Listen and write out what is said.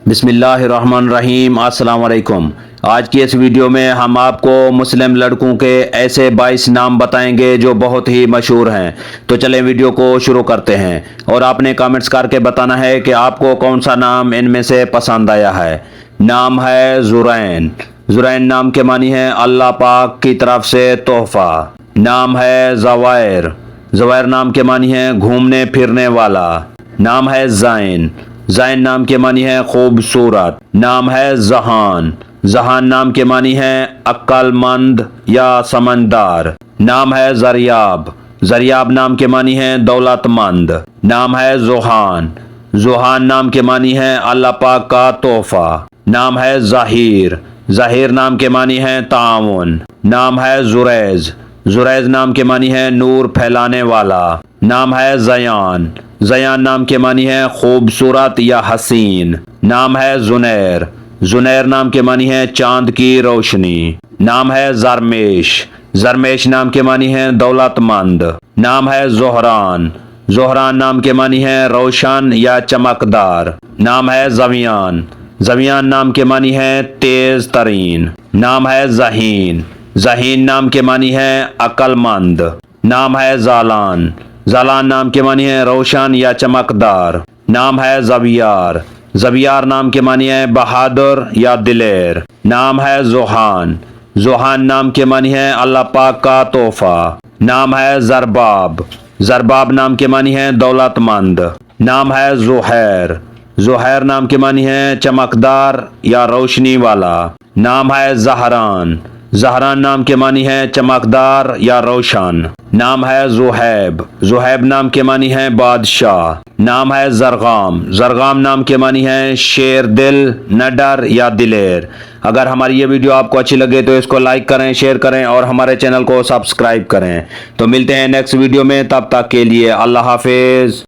بسم اللہ الرحمن الرحیم۔ السلام علیکم۔ آج کی اس ویڈیو میں ہم آپ کو مسلم لڑکوں کے ایسے 22 نام بتائیں گے جو بہت ہی مشہور ہیں۔ تو چلیں ویڈیو کو شروع کرتے ہیں، اور آپ نے کامنٹس کر کے بتانا ہے کہ آپ کو کون سا نام ان میں سے پسند آیا ہے۔ نام ہے زرین۔ زرین نام کے معنی ہے اللہ پاک کی طرف سے تحفہ۔ نام ہے زوائر۔ زوائر نام کے معنی ہے گھومنے پھرنے والا۔ نام ہے زین۔ زین نام کے معنی ہے خوبصورت۔ نام ہے ذہان۔ ذہان نام کے معنی ہے عقل مند یا سمجھدار۔ نام ہے زریاب۔ زریاب نام کے معنی ہے دولت مند۔ نام ہے ذوحان۔ ذوحان نام کے معنی ہے اللہ پاک کا تحفہ۔ نام ہے ظہیر۔ ظہیر نام کے معنی ہے تعاون۔ نام ہے زریز۔ زریز نام کے معنی ہے نور پھیلانے والا۔ نام ہے زیان۔ زیان نام کے معنی ہے خوبصورت یا حسین۔ نام ہے زنیر۔ زنیر نام کے معنی ہے چاند کی روشنی۔ نام ہے زرمیش۔ زرمیش نام کے معنی ہے دولت مند۔ نام ہے زہران۔ زہران نام کے معنی ہے روشن یا چمکدار۔ نام ہے زویان۔ زویان نام کے معنی ہے تیز ترین۔ نام ہے ذہین۔ ذہین نام کے معنی ہے عقل مند۔ نام ہے زالان۔ زالان نام کے معنی ہے روشن یا چمکدار۔ نام ہے زبیار۔ زبیار نام کے معنی ہے بہادر یا دلیر۔ نام ہے زوحان۔ زوحان نام کے معنی ہے اللہ پاک کا تحفہ۔ نام ہے زرباب۔ زرباب نام کے معنی ہے دولت مند۔ نام ہے زہیر۔ زہیر نام کے معنی ہے چمکدار یا روشنی والا۔ نام ہے زہران۔ زہران نام کے معنی ہے چمکدار یا روشن۔ نام ہے زہیب۔ زہیب نام کے معنی ہے بادشاہ۔ نام ہے زرغام۔ زرغام نام کے معنی ہے شیر دل، نڈر یا دلیر۔ اگر ہماری یہ ویڈیو آپ کو اچھی لگے تو اس کو لائک کریں، شیئر کریں اور ہمارے چینل کو سبسکرائب کریں۔ تو ملتے ہیں نیکسٹ ویڈیو میں، تب تک کے لیے اللہ حافظ۔